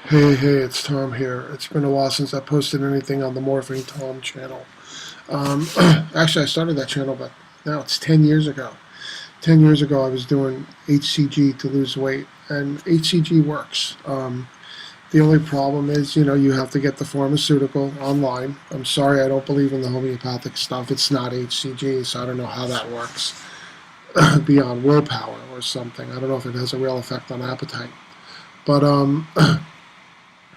Hey, it's Tom here. It's been a while since I posted anything on the Morphing Tom channel. Um, Actually, I started that channel, but now it's 10 years ago. 10 years ago, I was doing HCG to lose weight, and HCG works. The only problem is, you have to get the pharmaceutical online. I'm sorry, I don't believe in the homeopathic stuff. It's not HCG, so I don't know how that works beyond willpower or something. I don't know if it has a real effect on appetite. But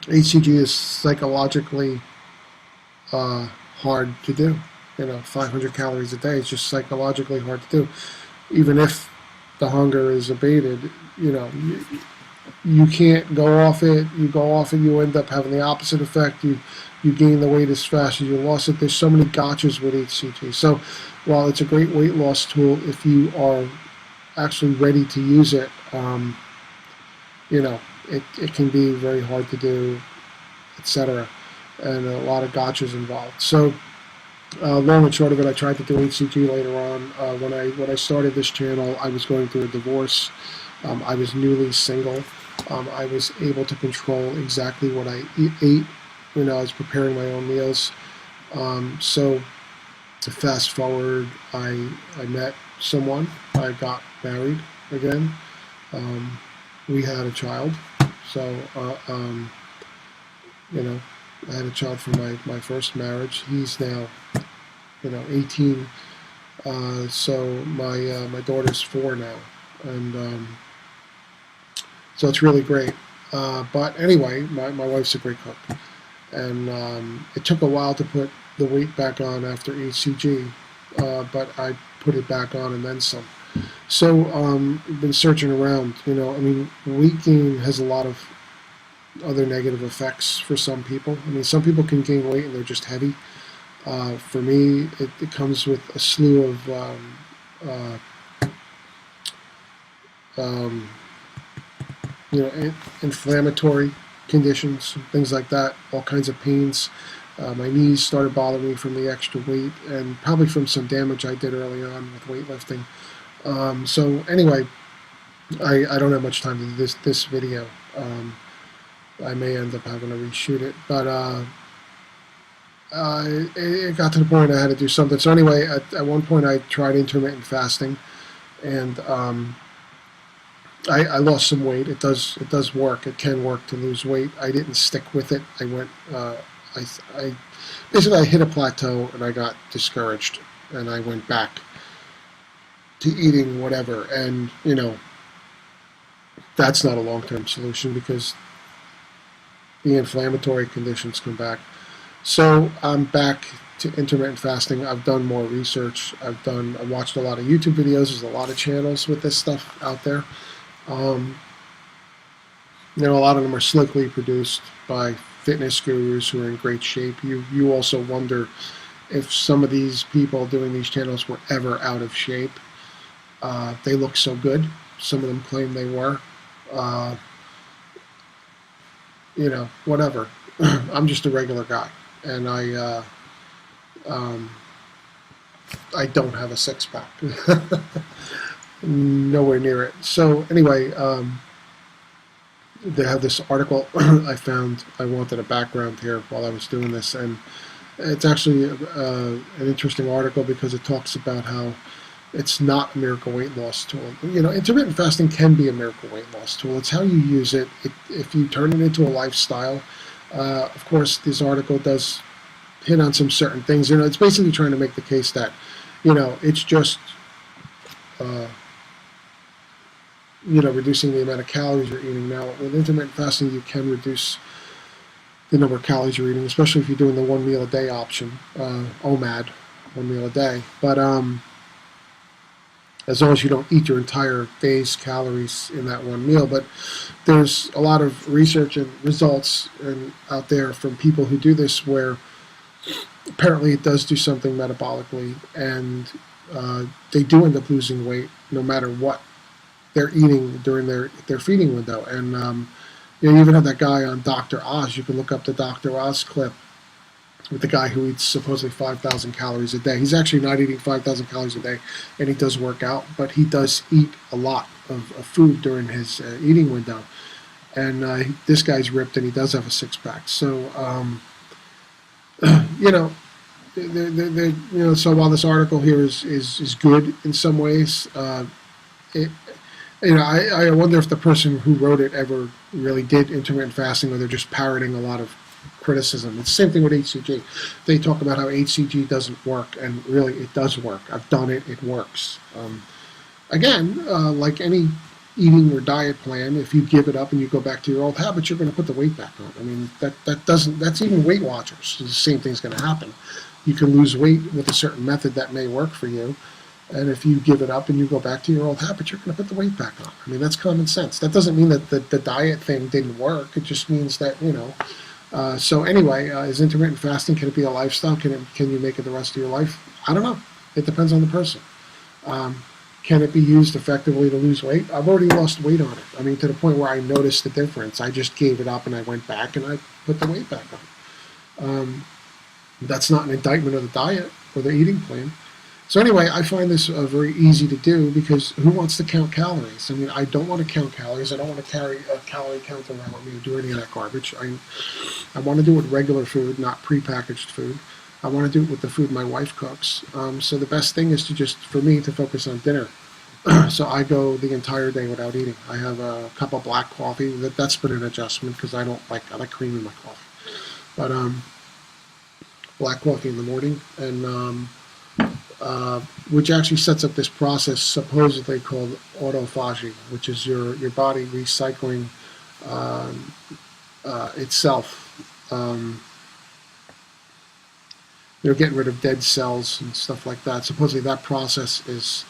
HCG is psychologically hard to do. 500 calories a day is just psychologically hard to do. Even if the hunger is abated, you can't go off it. You go off it, you end up having the opposite effect. You gain the weight as fast as you lost it. There's so many gotchas with HCG. So while it's a great weight loss tool, if you are actually ready to use it, it can be very hard to do, etc. And a lot of gotchas involved. So long and short of it, I tried to do HCG later on. When I started this channel, I was going through a divorce. I was newly single. I was able to control exactly what I ate when I was preparing my own meals. So to fast forward, I met someone. I got married again. We had a child. So, I had a child from my first marriage. He's now, 18. So my daughter's 4 now, and so it's really great. But anyway, my wife's a great cook, and it took a while to put the weight back on after HCG, but I put it back on and then some. So I've been searching around. Weight gain has a lot of other negative effects for some people. Some people can gain weight and they're just heavy. For me, it comes with a slew of inflammatory conditions, things like that, all kinds of pains. My knees started bothering me from the extra weight and probably from some damage I did early on with weightlifting. So anyway, I don't have much time to do this video. I may end up having to reshoot it, but it got to the point I had to do something. So anyway, at one point I tried intermittent fasting, and I lost some weight. It does work. It can work to lose weight. I didn't stick with it. I went. I basically I hit a plateau and I got discouraged, and I went back to eating whatever. And that's not a long-term solution because the inflammatory conditions come back. So I'm back to intermittent fasting. I've done more research. I watched a lot of YouTube videos. There's a lot of channels with this stuff out there. A lot of them are slickly produced by fitness gurus who are in great shape. You also wonder if some of these people doing these channels were ever out of shape. They look so good. Some of them claim they were. Whatever. I'm just a regular guy, and I don't have a six-pack. Nowhere near it. So anyway, they have this article I found. I wanted a background here while I was doing this, and it's actually an interesting article because it talks about how it's not a miracle weight loss tool. Intermittent fasting can be a miracle weight loss tool. It's how you use it. If you turn it into a lifestyle, of course, this article does hit on some certain things. It's basically trying to make the case that, it's just, reducing the amount of calories you're eating. Now, with intermittent fasting, you can reduce the number of calories you're eating, especially if you're doing the 1 meal a day option, OMAD, 1 meal a day. But as long as you don't eat your entire day's calories in that 1 meal. But there's a lot of research and results out there from people who do this where apparently it does do something metabolically, and they do end up losing weight no matter what they're eating during their feeding window. And you even have that guy on Dr. Oz. You can look up the Dr. Oz clip with the guy who eats supposedly 5,000 calories a day. He's actually not eating 5,000 calories a day, and he does work out, but he does eat a lot of food during his eating window. and this guy's ripped, and he does have a six-pack. So you know, so while this article here is good in some ways, it, I wonder if the person who wrote it ever really did intermittent fasting, or they're just parroting a lot of criticism. It's the same thing with HCG. They talk about how HCG doesn't work, and really it does work. I've done it; it works. Again, like any eating or diet plan, if you give it up and you go back to your old habits, you're going to put the weight back on. I mean, that's even Weight Watchers. The same thing's going to happen. You can lose weight with a certain method that may work for you, and if you give it up and you go back to your old habits, you're going to put the weight back on. I mean, that's common sense. That doesn't mean that the diet thing didn't work. It just means that, so anyway, is intermittent fasting, can it be a lifestyle? Can you make it the rest of your life? I don't know. It depends on the person. Can it be used effectively to lose weight? I've already lost weight on it. I mean, to the point where I noticed the difference. I just gave it up and I went back and I put the weight back on. That's not an indictment of the diet or the eating plan. So anyway, I find this very easy to do, because who wants to count calories? I mean, I don't want to count calories. I don't want to carry a calorie counter around with me or do any of that garbage. I want to do it with regular food, not prepackaged food. I want to do it with the food my wife cooks. So the best thing is for me to focus on dinner. So I go the entire day without eating. I have a cup of black coffee. That's been an adjustment, because I like cream in my coffee. But black coffee in the morning, and which actually sets up this process supposedly called autophagy, which is your body recycling itself. They're getting rid of dead cells and stuff like that. Supposedly that process is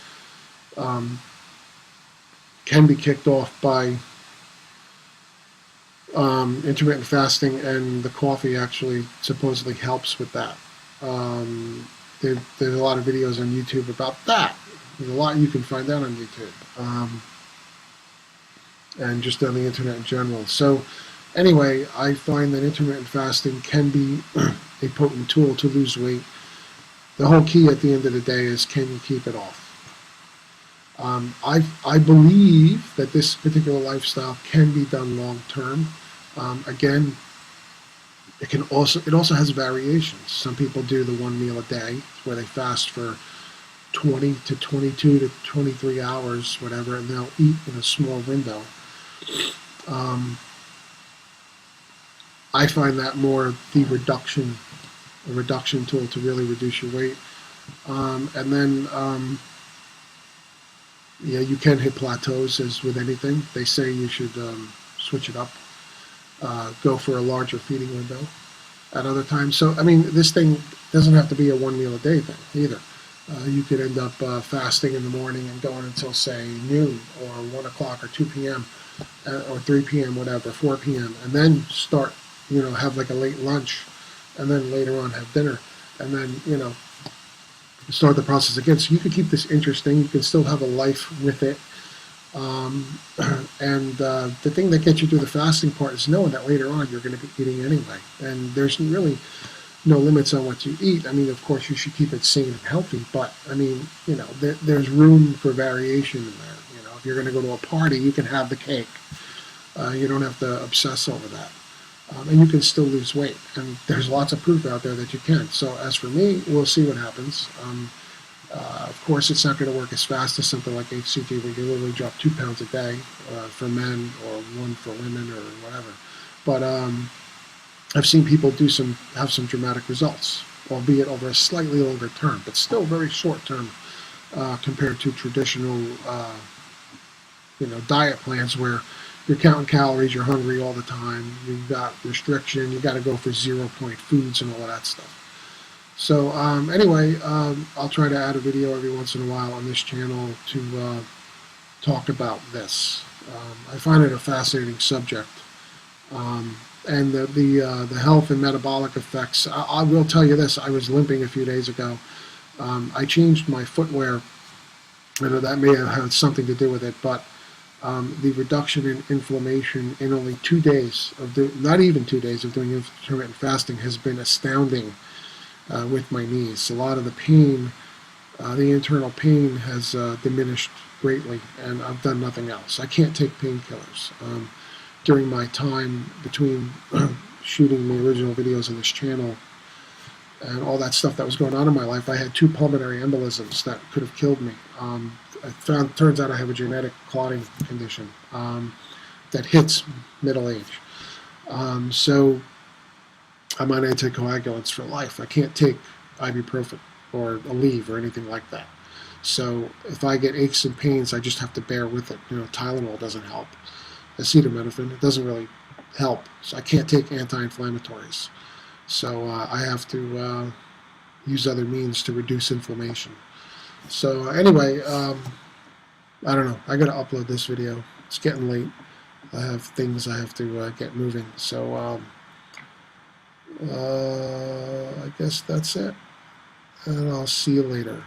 can be kicked off by intermittent fasting, and the coffee actually supposedly helps with that. There's a lot of videos on YouTube about that. There's a lot you can find out on YouTube, and just on the internet in general. So anyway, I find that intermittent fasting can be a potent tool to lose weight. The whole key at the end of the day is, can you keep it off? I believe that this particular lifestyle can be done long term. Again, it also has variations. Some people do the 1 meal a day, where they fast for 20 to 22 to 23 hours, whatever, and they'll eat in a small window. I find that more the reduction tool to really reduce your weight. And then, you can hit plateaus, as with anything. They say you should switch it up, go for a larger feeding window at other times. So, I mean, this thing doesn't have to be a 1 meal a day thing either. You could end up fasting in the morning and going until, say, noon or 1 o'clock or 2 p.m. Or 3 p.m., whatever, 4 p.m., and then start, have like a late lunch, and then later on have dinner, and then, start the process again. So you can keep this interesting. You can still have a life with it. And the thing that gets you through the fasting part is knowing that later on you're going to be eating anyway. And there's really no limits on what you eat. I mean, of course, you should keep it sane and healthy, but I mean, there's room for variation in there. If you're going to go to a party, you can have the cake. You don't have to obsess over that. And you can still lose weight. And there's lots of proof out there that you can. So as for me, we'll see what happens. Of course, it's not going to work as fast as something like HCG, where you literally drop 2 pounds a day for men, or 1 for women, or whatever. But I've seen people have some dramatic results, albeit over a slightly longer term, but still very short term compared to traditional, diet plans where you're counting calories, you're hungry all the time, you've got restriction, you got to go for 0-point foods and all of that stuff. So anyway, I'll try to add a video every once in a while on this channel to talk about this. I find it a fascinating subject. And the health and metabolic effects. I will tell you this, I was limping a few days ago. I changed my footwear. I know that may have had something to do with it, but the reduction in inflammation in only 2 days not even 2 days of doing intermittent fasting has been astounding with my knees. A lot of the pain, the internal pain, has diminished greatly, and I've done nothing else. I can't take painkillers. during my time between shooting the original videos of this channel and all that stuff that was going on in my life, I had 2 pulmonary embolisms that could have killed me. Turns out I have a genetic clotting condition that hits middle age. So I'm on anticoagulants for life. I can't take ibuprofen or Aleve or anything like that. So if I get aches and pains, I just have to bear with it. Tylenol doesn't help. Acetaminophen, it doesn't really help. So I can't take anti-inflammatories. So I have to use other means to reduce inflammation. So anyway, I don't know. I got to upload this video. It's getting late. I have things I have to get moving. So I guess that's it. And I'll see you later.